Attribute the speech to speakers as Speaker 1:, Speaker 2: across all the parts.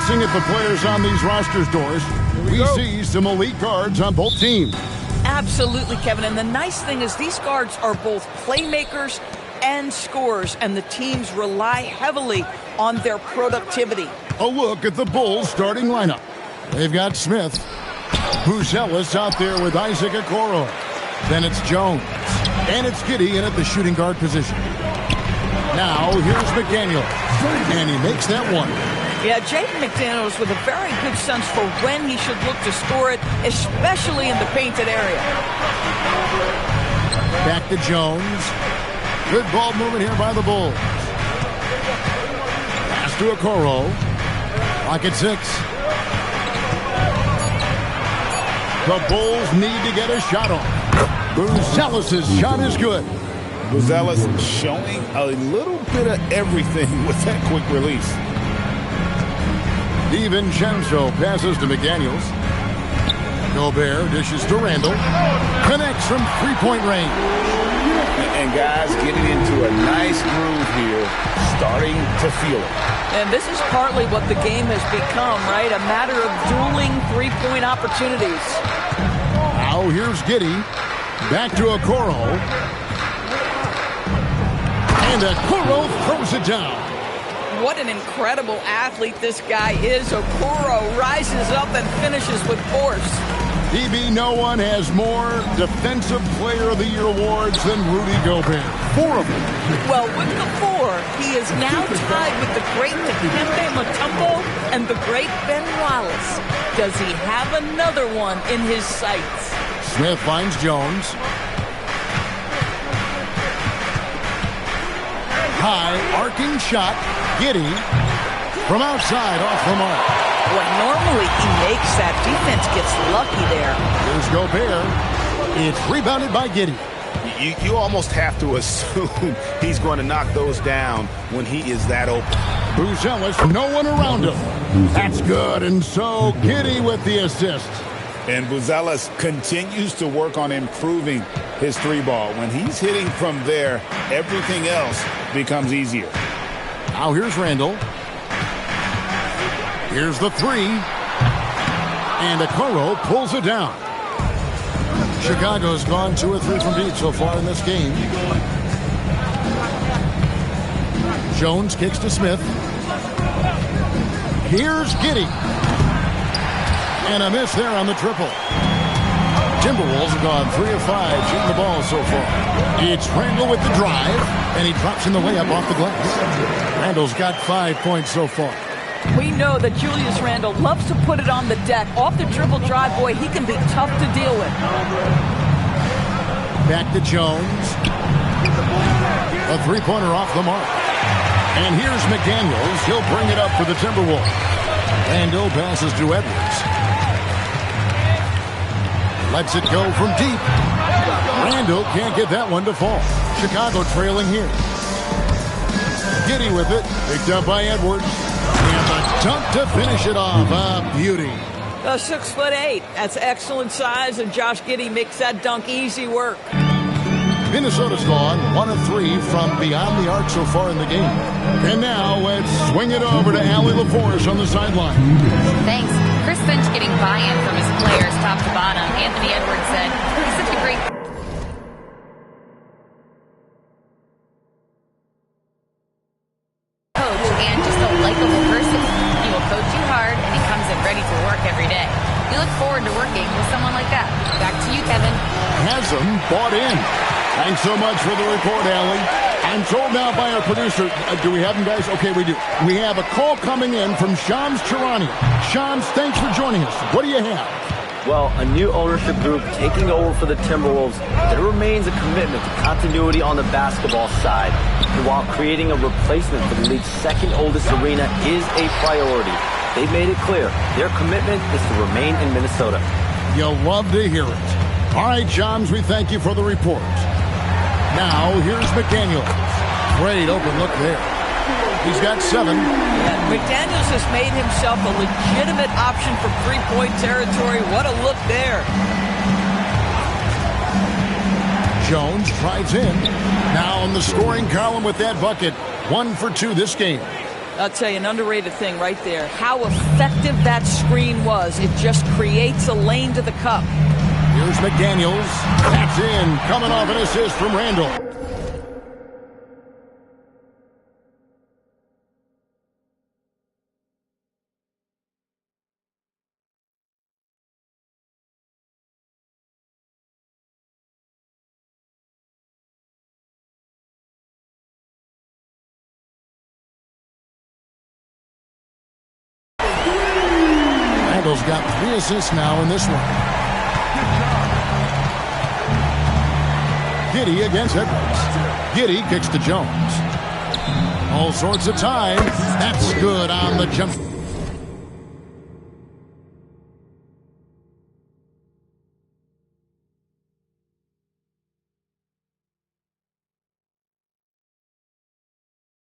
Speaker 1: Glancing at the players on these rosters, Doris, we see some elite guards on both teams.
Speaker 2: Absolutely, Kevin. And the nice thing is these guards are both playmakers and scorers, and the teams rely heavily on their productivity.
Speaker 1: A look at the Bulls starting lineup. They've got Smith, Buzelis out there with Isaac Okoro. Then it's Jones, and it's Giddey in at the shooting guard position. Now here's McDaniel, and he makes that one.
Speaker 2: Yeah, Jaden McDaniels with a very good sense for when he should look to score it, especially in the painted area.
Speaker 1: Back to Jones. Good ball movement here by the Bulls. Pass to Okoro. Clock at 6. The Bulls need to get a shot off. Buzelis' shot is good.
Speaker 3: Buzelis showing a little bit of everything with that quick release.
Speaker 1: DiVincenzo passes to McDaniels. Gobert dishes to Randall. Connects from three-point range.
Speaker 3: And guys getting into a nice groove here, starting to feel it.
Speaker 2: And this is partly what the game has become, right? A matter of dueling three-point opportunities.
Speaker 1: Now here's Giddey. Back to Okoro. And Okoro throws it down.
Speaker 2: What an incredible athlete this guy is. Okoro rises up and finishes with force.
Speaker 1: DB, no one has more Defensive Player of the Year awards than Rudy Gobert. 4 of them.
Speaker 2: Well, with the 4, he is now tied with the great Dikembe Mutombo and the great Ben Wallace. Does he have another one in his sights?
Speaker 1: Smith finds Jones. High arcing shot. Giddey from outside off the mark.
Speaker 2: When normally he makes that, defense gets lucky there.
Speaker 1: Here's Gobert. It's rebounded by Giddey.
Speaker 3: You almost have to assume he's going to knock those down when he is that open.
Speaker 1: Buzelis, no one around him. That's good, and so Giddey with the assist.
Speaker 3: And Buzelis continues to work on improving his three ball. When he's hitting from there, everything else becomes easier.
Speaker 1: Now here's Randall. Here's the 3. And Okoro pulls it down. Chicago's gone 2 or 3 from deep so far in this game. Jones kicks to Smith. Here's Giddey. And a miss there on the triple. Timberwolves have gone 3 of 5 shooting the ball so far. It's Randall with the drive, and he drops in the layup off the glass. Randall's got 5 points so far.
Speaker 2: We know that Julius Randle loves to put it on the deck. Off the dribble drive, boy, he can be tough to deal with.
Speaker 1: Back to Jones. A three-pointer off the mark. And here's McDaniels. He'll bring it up for the Timberwolves. Randle passes to Edwards. Lets it go from deep. Randle can't get that one to fall. Chicago trailing here. Giddey with it. Picked up by Edwards. And the dunk to finish it off. A beauty.
Speaker 2: 6'8". That's excellent size, and Josh Giddey makes that dunk easy work.
Speaker 1: Minnesota's gone 1 of 3 from beyond the arc so far in the game. And now let's swing it over to Allie LaForce on the sideline.
Speaker 4: Thanks. Chris Finch getting buy-in from his players top to bottom. Anthony Edwards said, he's such a great coach and just a likable person. He will coach you hard, and he comes in ready to work every day. We look forward to working with someone like that. Back to you, Kevin.
Speaker 1: Has them bought in. Thanks so much for the report, Allie. I'm told now by our producer, do we have him, guys? Okay, we do. We have a call coming in from Shams Charania. Shams, thanks for joining us. What do you have?
Speaker 5: Well, a new ownership group taking over for the Timberwolves. There remains a commitment to continuity on the basketball side. And while creating a replacement for the league's second oldest arena is a priority, they've made it clear their commitment is to remain in Minnesota.
Speaker 1: You'll love to hear it. All right, Shams, we thank you for the report. Now, here's McDaniels. Great open look there. He's got 7.
Speaker 2: McDaniels has made himself a legitimate option for three-point territory. What a look there.
Speaker 1: Jones drives in. Now in the scoring column with that bucket. 1 for 2 this game.
Speaker 2: I'll tell you, an underrated thing right there. How effective that screen was. It just creates a lane to the cup.
Speaker 1: Here's McDaniels. That's in. Coming off an assist from Randall. Randall's got 3 assists now in this one. Giddey against Edwards. Giddey kicks to Jones. All sorts of time. That's good on the jump.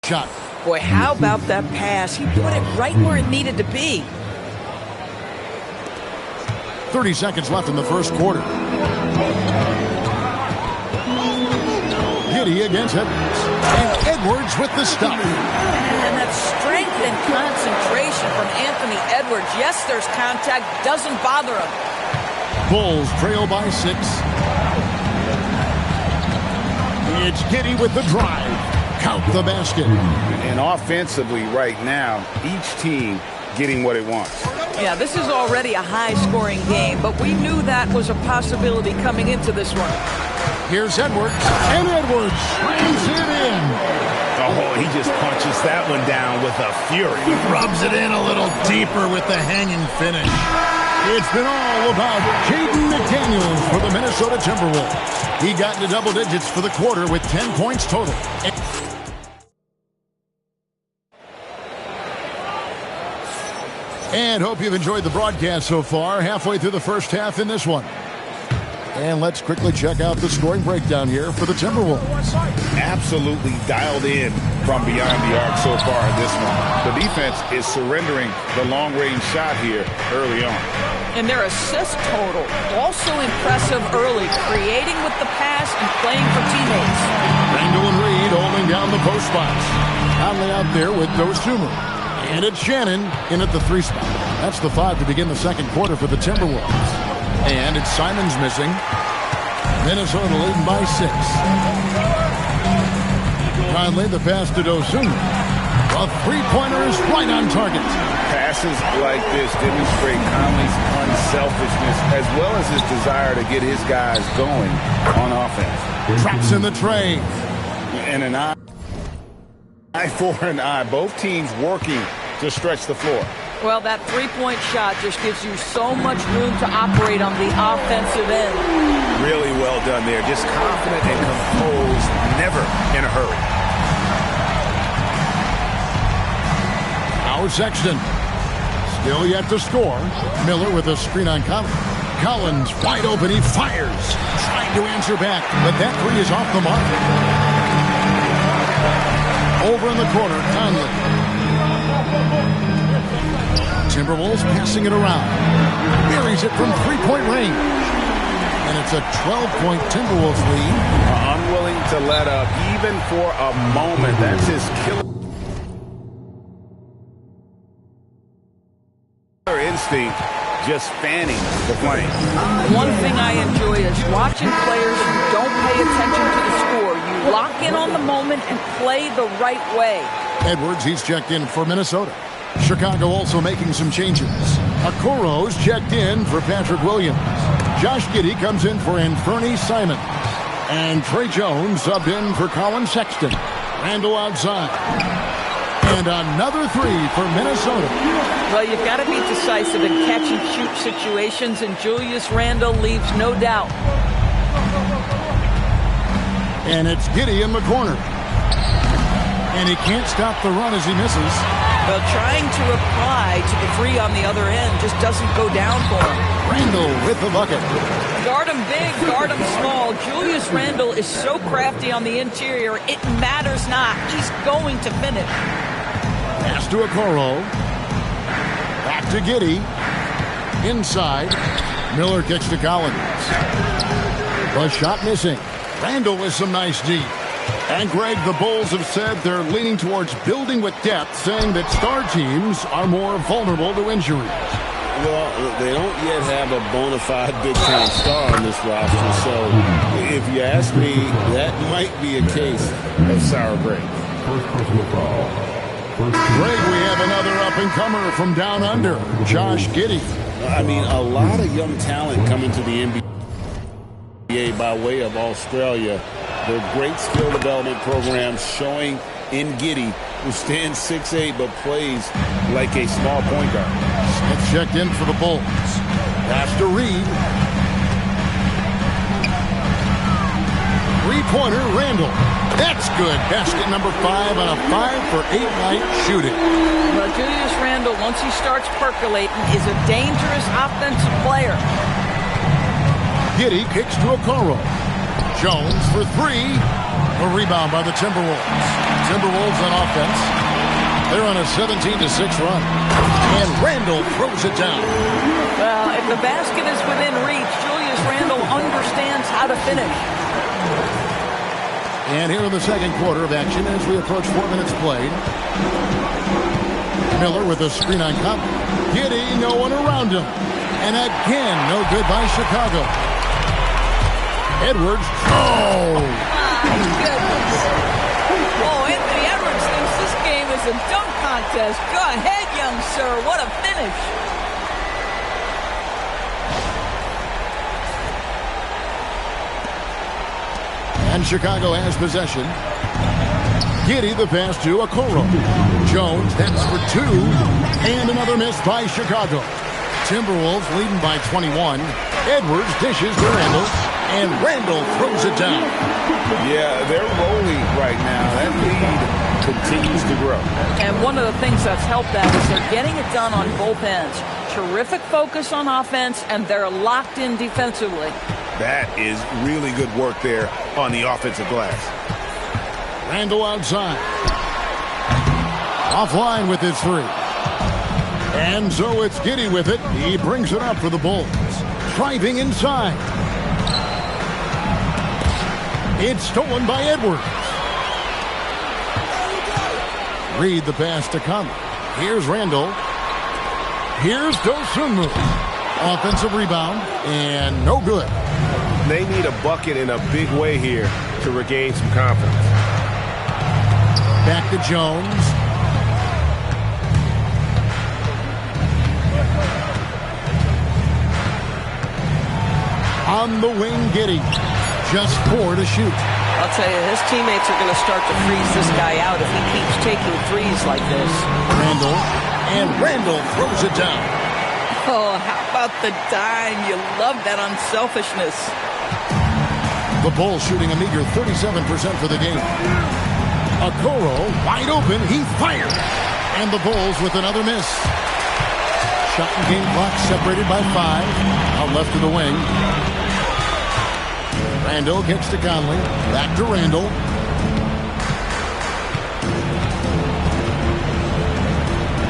Speaker 1: Shot.
Speaker 2: Boy, how about that pass? He put it right where it needed to be.
Speaker 1: 30 seconds left in the first quarter. Giddey against Edwards. And Edwards with the stop.
Speaker 2: And that strength and concentration from Anthony Edwards. Yes, there's contact. Doesn't bother him.
Speaker 1: Bulls trail by 6. It's Giddey with the drive. Count the basket.
Speaker 3: And offensively right now, each team getting what it wants.
Speaker 2: Yeah, this is already a high-scoring game, but we knew that was a possibility coming into this one.
Speaker 1: Here's Edwards, and Edwards slams it in.
Speaker 3: Oh, he just punches that one down with a fury.
Speaker 1: He rubs it in a little deeper with the hanging finish. It's been all about Jaden McDaniels for the Minnesota Timberwolves. He got into double digits for the quarter with 10 points total. And hope you've enjoyed the broadcast so far. Halfway through the first half in this one. And let's quickly check out the scoring breakdown here for the Timberwolves.
Speaker 3: Absolutely dialed in from beyond the arc so far in this one. The defense is surrendering the long-range shot here early on.
Speaker 2: And their assist total, also impressive early, creating with the pass and playing for teammates.
Speaker 1: Randall and Reed holding down the post spots. Conley out there with Dosumu. And it's Shannon in at the 3 spot. That's the 5 to begin the second quarter for the Timberwolves. And it's Simons missing. Minnesota leading by 6. Conley, the pass to Dosumu. A 3-pointer is right on target.
Speaker 3: Passes like this demonstrate Conley's unselfishness as well as his desire to get his guys going on offense.
Speaker 1: Traps in the tray.
Speaker 3: And an eye for an eye. Both teams working to stretch the floor.
Speaker 2: Well, that 3-point shot just gives you so much room to operate on the offensive end.
Speaker 3: Really well done there. Just confident and composed, never in a hurry.
Speaker 1: Now Sexton. Still yet to score. Miller with a screen on Collins. Collins wide open. He fires. Trying to answer back, but that 3 is off the mark. Over in the corner, Conley. Timberwolves passing it around. Buries it from 3-point range. And it's a 12-point Timberwolves lead.
Speaker 3: Unwilling to let up even for a moment. That's his killer instinct, just fanning the flame.
Speaker 2: One thing I enjoy is watching players who don't pay attention to the score. You lock in on the moment and play the right way.
Speaker 1: Edwards, he's checked in for Minnesota. Chicago also making some changes. Okoro's checked in for Patrick Williams. Josh Giddey comes in for Anthony Simons. And Trey Jones subbed in for Colin Sexton. Randall outside. And another 3 for Minnesota.
Speaker 2: Well, you've got to be decisive in catch-and-shoot situations, and Julius Randle leaves no doubt.
Speaker 1: And it's Giddey in the corner. And he can't stop the run as he misses.
Speaker 2: Well, trying to reply to the 3 on the other end just doesn't go down for him.
Speaker 1: Randall with the bucket.
Speaker 2: Guard him big, guard him small. Julius Randle is so crafty on the interior, it matters not. He's going to finish.
Speaker 1: Pass to Okoro. Back to Giddey. Inside. Miller kicks to Collins. The shot missing. Randall with some nice D. And Greg, the Bulls have said they're leaning towards building with depth, saying that star teams are more vulnerable to injuries.
Speaker 6: Well, they don't yet have a bona fide big-time star on this roster, so if you ask me, that might be a case of sour grapes.
Speaker 1: Greg, we have another up-and-comer from down under, Josh Giddey.
Speaker 6: I mean, a lot of young talent coming to the NBA by way of Australia. Their great skill development programs showing in Giddey, who stands 6'8", but plays like a small point guard.
Speaker 1: Smith checked in for the Bulls. Pass to Reed. Three-pointer, Randall. That's good. Basket number 5 on a 5-for-8 night shooting.
Speaker 2: Well, Julius Randle, once he starts percolating, is a dangerous offensive player.
Speaker 1: Giddey kicks to Okoro. Jones for 3. A rebound by the Timberwolves. Timberwolves on offense. They're on a 17-6 run. And Randle throws it down.
Speaker 2: Well, if the basket is within reach, Julius Randle understands how to finish.
Speaker 1: And here in the second quarter of action as we approach 4 minutes played. Miller with a screen on Conley. Giddey, no one around him. And again, no good by Chicago. Edwards. Oh!
Speaker 2: My goodness. Oh, Anthony Edwards thinks this game is a dunk contest. Go ahead, young sir. What a finish.
Speaker 1: And Chicago has possession. Giddey the pass to Okoro. Jones, that's for 2. And another miss by Chicago. Timberwolves leading by 21. Edwards dishes to Randle. And Randle throws it down.
Speaker 3: Yeah, they're rolling right now. That lead continues to grow.
Speaker 2: And one of the things that's helped that is they're getting it done on both ends. Terrific focus on offense, and they're locked in defensively.
Speaker 3: That is really good work there on the offensive glass.
Speaker 1: Randle outside. Offline with his 3. And so it's Giddey with it. He brings it up for the Bulls. Driving inside. It's stolen by Edwards. Reed the pass to Conley. Here's Randle. Here's Dosunmu. Offensive rebound, and no good.
Speaker 6: They need a bucket in a big way here to regain some confidence.
Speaker 1: Back to Jones. On the wing, Giddey. Just 4 to shoot.
Speaker 7: I'll tell you, his teammates are going to start to freeze this guy out if he keeps taking threes like this.
Speaker 1: Randle. And Randle throws it down.
Speaker 2: Oh, how about the dime? You love that unselfishness.
Speaker 1: The Bulls shooting a meager 37% for the game. Okoro wide open. He fired. And the Bulls with another miss. Shot and game clock separated by 5. Out left to the wing. Randle gets to Conley. Back to Randle.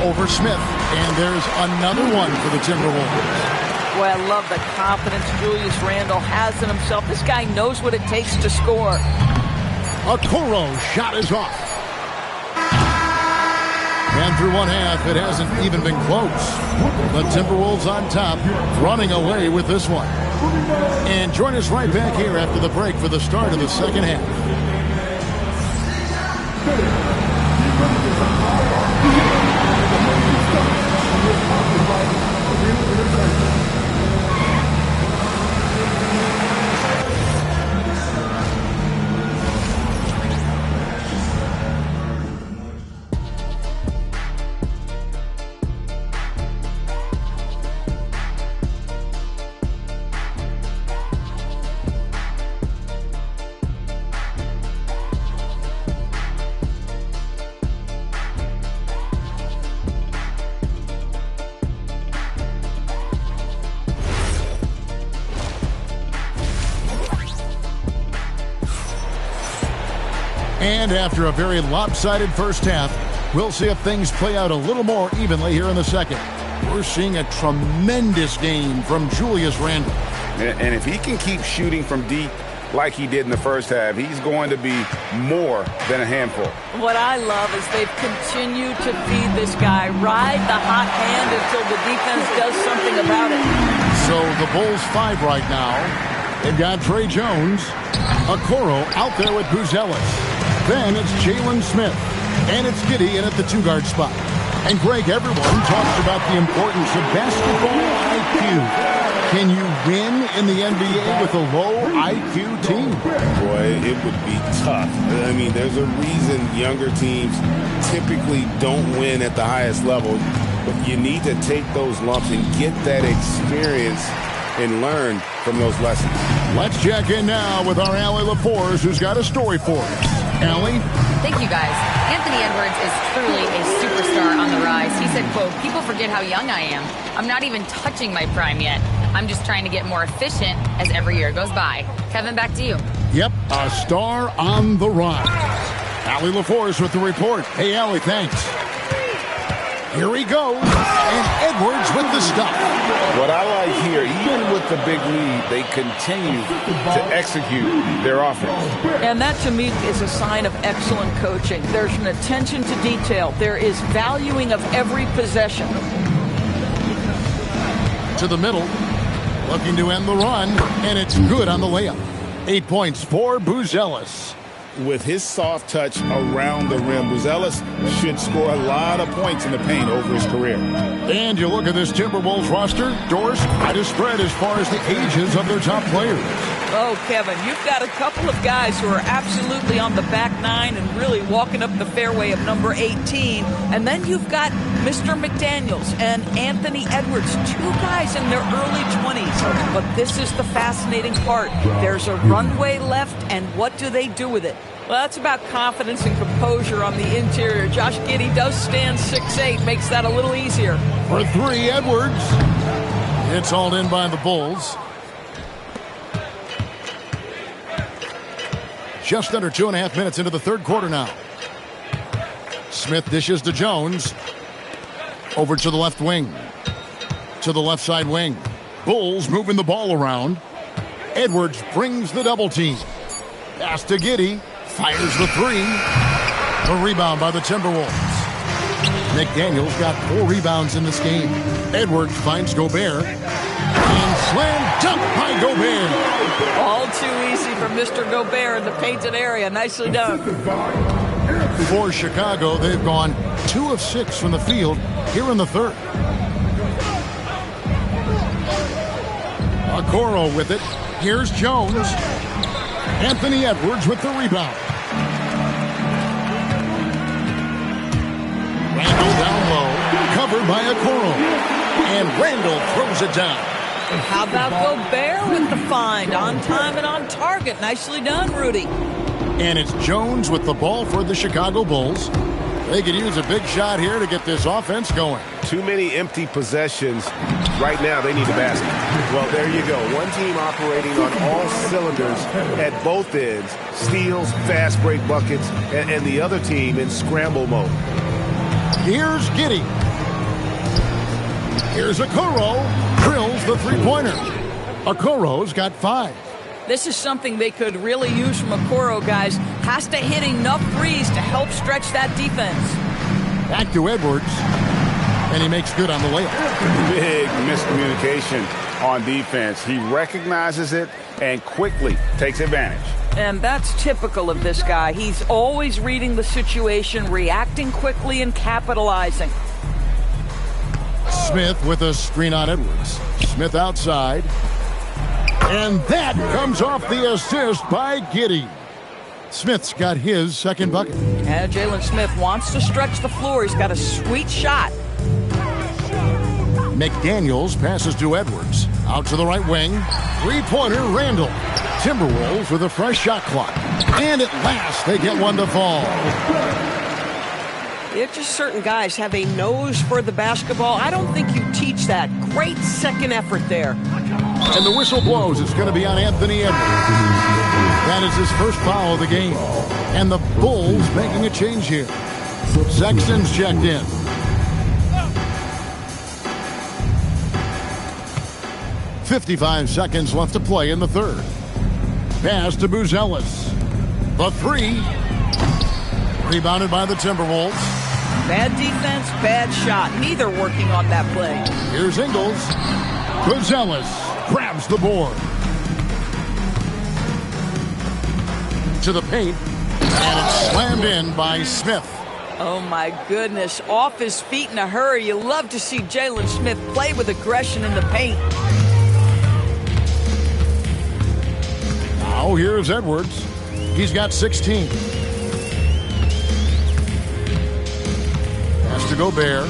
Speaker 1: Over Smith. And there's another one for the Timberwolves.
Speaker 2: Boy, I love the confidence Julius Randle has in himself. This guy knows what it takes to score.
Speaker 1: Okoro shot is off. And through one half, it hasn't even been close. The Timberwolves on top, running away with this one. And join us right back here after the break for the start of the second half. And after a very lopsided first half, we'll see if things play out a little more evenly here in the second. We're seeing a tremendous game from Julius Randle.
Speaker 3: And if he can keep shooting from deep like he did in the first half. He's going to be more than a handful.
Speaker 2: What I love is they've continued to feed this guy, ride the hot hand until the defense does something about it.
Speaker 1: So the Bulls 5 right now. They've got Trey Jones, Okoro out there with Buzelis. Then it's Jalen Smith, and it's Giddey in at the 2-guard spot. And Greg, everyone talks about the importance of basketball IQ. Can you win in the NBA with a low IQ team?
Speaker 6: Boy, it would be tough. I mean, there's a reason younger teams typically don't win at the highest level. But you need to take those lumps and get that experience and learn from those lessons.
Speaker 1: Let's check in now with our Allie LaForce, who's got a story for us. Allie?
Speaker 4: Thank you, guys. Anthony Edwards is truly a superstar on the rise. He said, quote, "People forget how young I am. I'm not even touching my prime yet. I'm just trying to get more efficient as every year goes by." Kevin, back to you.
Speaker 1: Yep, a star on the rise. Allie LaForce with the report. Hey, Allie, thanks. Here he goes, and Edwards with the stop.
Speaker 6: What I like here, even with the big lead, they continue to execute their offense.
Speaker 2: And that, to me, is a sign of excellent coaching. There's an attention to detail. There is valuing of every possession.
Speaker 1: To the middle, looking to end the run, and it's good on the layup. 8 points for Buzelis.
Speaker 6: With his soft touch around the rim, Buzelis should score a lot of points in the paint over his career.
Speaker 1: And you look at this Timberwolves roster, Doris, quite a spread as far as the ages of their top players.
Speaker 2: Oh, Kevin, you've got a couple of guys who are absolutely on the back nine and really walking up the fairway of number 18. And then you've got Mr. McDaniels and Anthony Edwards, 2 guys in their early 20s. But this is the fascinating part. There's a runway left, and what do they do with it? Well, that's about confidence and composure on the interior. Josh Giddey does stand 6'8", makes that a little easier.
Speaker 1: For 3, Edwards. It's hauled in by the Bulls. Just under 2.5 minutes into the third quarter now. Smith dishes to Jones. Over to the left wing. To the left side wing. Bulls moving the ball around. Edwards brings the double team. Pass to Giddey. Fires the 3. The rebound by the Timberwolves. McDaniels got 4 rebounds in this game. Edwards finds Gobert. And slam dunk by Gobert.
Speaker 2: All too easy for Mr. Gobert in the painted area. Nicely done.
Speaker 1: For Chicago, they've gone 2 of 6 from the field here in the third. Okoro with it. Here's Jones. Anthony Edwards with the rebound. Randall down low, covered by Okoro. And Randall throws it down.
Speaker 2: How about Gobert with the find? On time and on target. Nicely done, Rudy.
Speaker 1: And it's Jones with the ball for the Chicago Bulls. They could use a big shot here to get this offense going.
Speaker 6: Too many empty possessions. Right now, they need a basket. Well, there you go. One team operating on all cylinders at both ends. Steals, fast break buckets, and the other team in scramble mode.
Speaker 1: Here's Giddey. Here's Okoro. Drills the three-pointer. Okoro's got 5.
Speaker 2: This is something they could really use from Okoro, guys. Has to hit enough threes to help stretch that defense.
Speaker 1: Back to Edwards. And he makes good on the layup.
Speaker 6: Big miscommunication on defense. He recognizes it and quickly takes advantage.
Speaker 2: And that's typical of this guy. He's always reading the situation, reacting quickly, and capitalizing.
Speaker 1: Smith with a screen on Edwards. Smith outside. And that comes off the assist by Giddey. Smith's got his second bucket.
Speaker 2: And Jalen Smith wants to stretch the floor. He's got a sweet shot.
Speaker 1: McDaniels passes to Edwards. Out to the right wing. Three-pointer, Randall. Timberwolves with a fresh shot clock. And at last, they get one to fall.
Speaker 7: It's just certain guys have a nose for the basketball. I don't think you teach that. Great second effort there.
Speaker 1: And the whistle blows. It's going to be on Anthony Edwards. That is his first foul of the game. And the Bulls making a change here. Sexton's checked in. .55 seconds left to play in the third. Pass to Buzelis. The three. Rebounded by the Timberwolves.
Speaker 2: Bad defense, bad shot. Neither working on that play.
Speaker 1: Here's Ingles. Buzelis grabs the board. To the paint. And it's slammed in by Smith.
Speaker 2: Oh, my goodness. Off his feet in a hurry. You love to see Jalen Smith play with aggression in the paint.
Speaker 1: Now here's Edwards. He's got 16. Has to go Bear.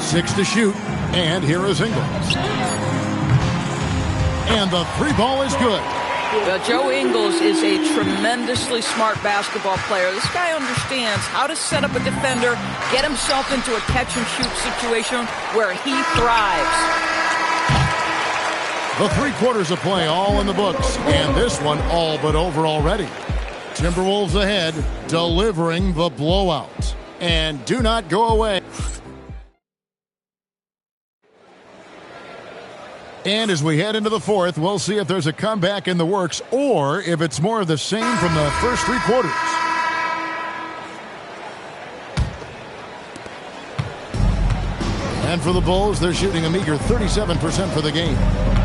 Speaker 1: 6 to shoot. And here is Ingles. And the three ball is good.
Speaker 2: Joe Ingles is a tremendously smart basketball player. This guy understands how to set up a defender, get himself into a catch-and-shoot situation where he thrives.
Speaker 1: The 3 quarters of play all in the books, and this one all but over already. Timberwolves ahead, delivering the blowout. And do not go away. And as we head into the fourth, we'll see if there's a comeback in the works or if it's more of the same from the first 3 quarters. And for the Bulls, they're shooting a meager 37% for the game.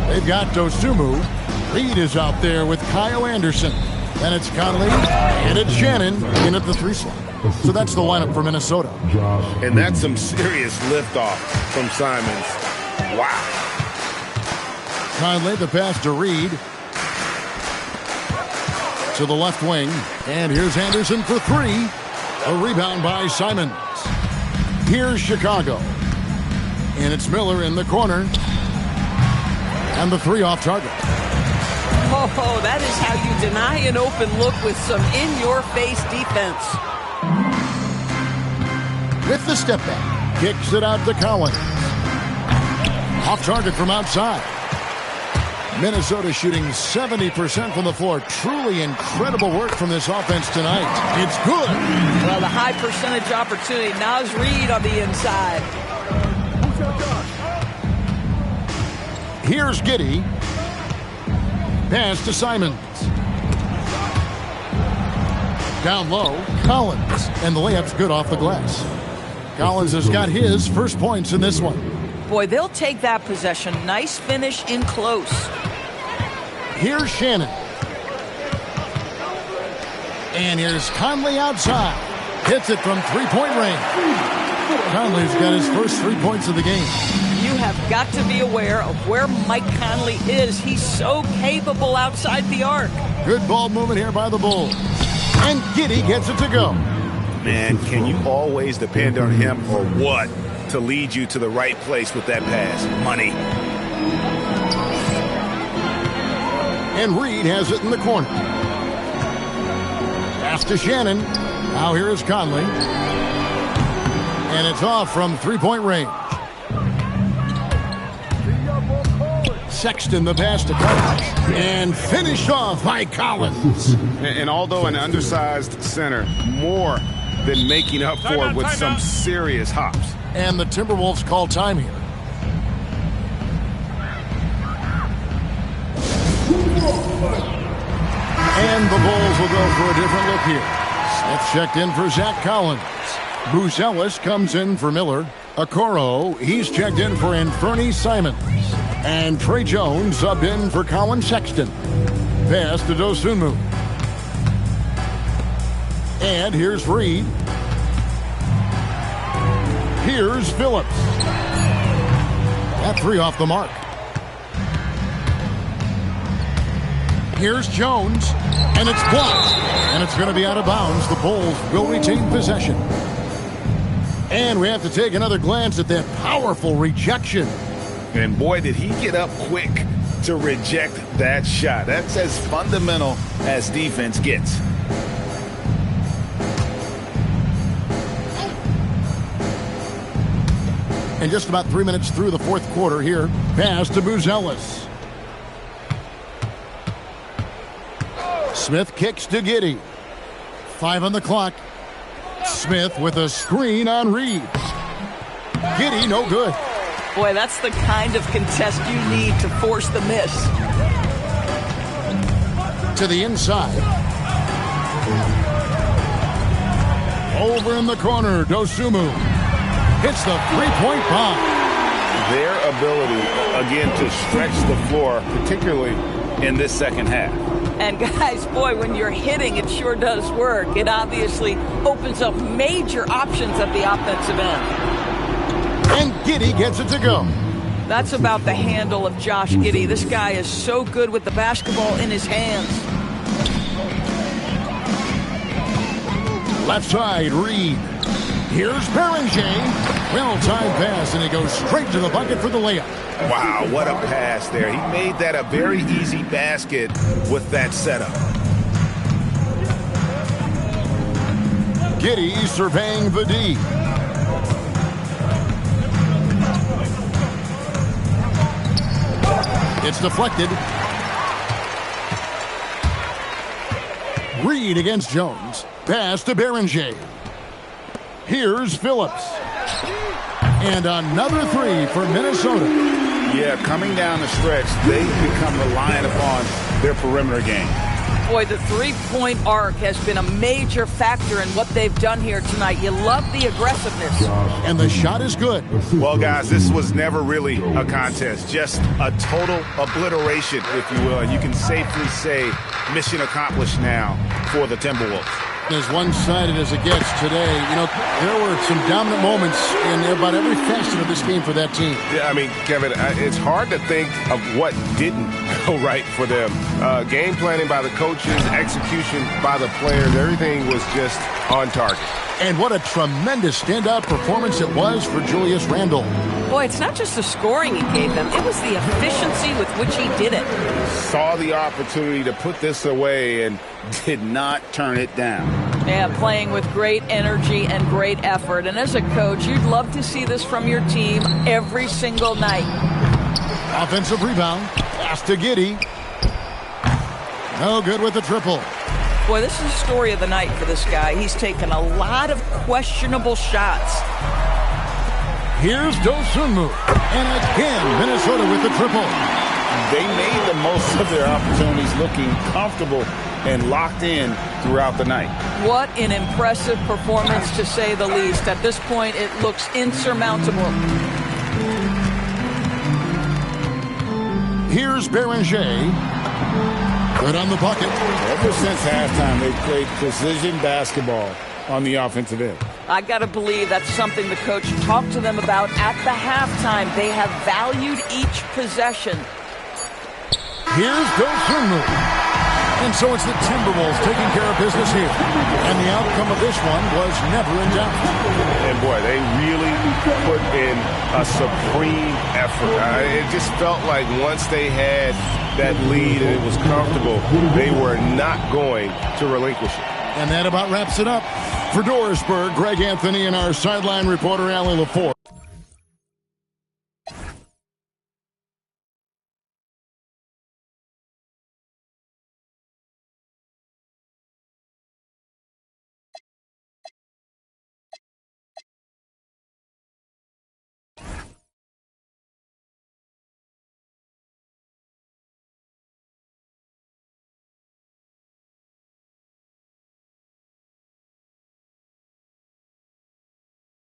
Speaker 1: They've got Dosunmu. Reed is out there with Kyle Anderson. Then it's Conley, and it's Shannon in at the 3 slot. So that's the lineup for Minnesota.
Speaker 3: And that's some serious liftoff from Simons. Wow.
Speaker 1: Conley, the pass to Reed. To the left wing. And here's Anderson for 3. A rebound by Simons. Here's Chicago. And it's Miller in the corner. And the 3 off target.
Speaker 7: Oh, that is how you deny an open look with some in-your-face defense.
Speaker 1: With the step back. Kicks it out to Collins. Off target from outside. Minnesota shooting 70% from the floor. Truly incredible work from this offense tonight. It's good.
Speaker 2: Well, the high percentage opportunity. Naz Reid on the inside.
Speaker 1: Here's Giddey. Pass to Simons. Down low, Collins. And the layup's good off the glass. Collins has got his first points in this one.
Speaker 2: Boy, they'll take that possession. Nice finish in close.
Speaker 1: Here's Shannon. And here's Conley outside. Hits it from three-point range. Conley's got his first 3 points of the game.
Speaker 2: You have got to be aware of where Mike Conley is. He's so capable outside the arc.
Speaker 1: Good ball movement here by the Bulls. And Giddey gets it to go.
Speaker 3: Man, can you always depend on him or what to lead you to the right place with that pass? Money.
Speaker 1: And Reed has it in the corner. Pass to Shannon. Now here is Conley. And it's off from three-point range. Sexton the pass to Collins. And finished off by Collins.
Speaker 8: And although an undersized center, more than making up for it with some serious hops.
Speaker 1: And the Timberwolves call time here. And the Bulls will go for a different look here. Smith checked in for Zach Collins. Buzelis comes in for Miller. Okoro, he's checked in for Anthony Simons. And Trey Jones subbed in for Colin Sexton. Pass to Dosunmu. And here's Reed. Here's Phillips. That 3 off the mark. Here's Jones. And it's blocked. And it's going to be out of bounds. The Bulls will retain possession. And we have to take another glance at that powerful rejection.
Speaker 3: And boy, did he get up quick to reject that shot. That's as fundamental as defense gets.
Speaker 1: And just about 3 minutes through the fourth quarter here. Pass to Buzelis. Smith kicks to Giddey. 5 on the clock. Smith with a screen on Reed. Giddey, no good.
Speaker 2: Boy, that's the kind of contest you need to force the miss.
Speaker 1: To the inside. Over in the corner, Dosunmu hits the three-point bomb.
Speaker 3: Their ability, again, to stretch the floor, particularly in this second half.
Speaker 2: And guys, boy, when you're hitting, it sure does work. It obviously opens up major options at the offensive end.
Speaker 1: And Giddey gets it to go.
Speaker 2: That's about the handle of Josh Giddey. This guy is so good with the basketball in his hands.
Speaker 1: Left side, Reed. Here's Beringer. Well-timed pass, and he goes straight to the bucket for the layup.
Speaker 3: Wow, what a pass there. He made that a very easy basket with that setup.
Speaker 1: Giddey surveying the D. It's deflected. Reed against Jones. Pass to Beringer. Here's Phillips. And another three for Minnesota.
Speaker 3: Yeah, coming down the stretch, they've become reliant upon their perimeter game.
Speaker 2: Boy, the three-point arc has been a major factor in what they've done here tonight. You love the aggressiveness.
Speaker 1: And the shot is good.
Speaker 3: Well, guys, this was never really a contest. Just a total obliteration, if you will. And you can safely say mission accomplished now for the Timberwolves.
Speaker 1: As one-sided as it gets today, you know, there were some dominant moments in about every facet of this game for that team.
Speaker 8: Yeah, I mean, Kevin, it's hard to think of what didn't go right for them. Game planning by the coaches, execution by the players, everything was just on target.
Speaker 1: And what a tremendous standout performance it was for Julius Randle.
Speaker 2: Boy, it's not just the scoring he gave them. It was the efficiency with which he did it.
Speaker 3: Saw the opportunity to put this away and did not turn it down.
Speaker 2: Yeah, playing with great energy and great effort. And as a coach, you'd love to see this from your team every single night.
Speaker 1: Offensive rebound. Pass to Giddey. No good with the triple.
Speaker 2: Boy, this is the story of the night for this guy. He's taken a lot of questionable shots.
Speaker 1: Here's Dosunmu. And again, Minnesota with the triple.
Speaker 3: They made the most of their opportunities, looking comfortable and locked in throughout the night.
Speaker 2: What an impressive performance, to say the least. At this point, it looks insurmountable.
Speaker 1: Here's Beringer. Good on the bucket.
Speaker 3: Ever since halftime, they've played precision basketball on the offensive end.
Speaker 2: I got to believe that's something the coach talked to them about at the halftime. They have valued each possession.
Speaker 1: Here's Dosunmu. And so it's the Timberwolves taking care of business here. And the outcome of this one was never in doubt.
Speaker 8: And boy, they really put in a supreme effort. It just felt like once they had that lead and it was comfortable, they were not going to relinquish it.
Speaker 1: And that about wraps it up. For Dorisburg, Greg Anthony, and our sideline reporter, Allie LaForce.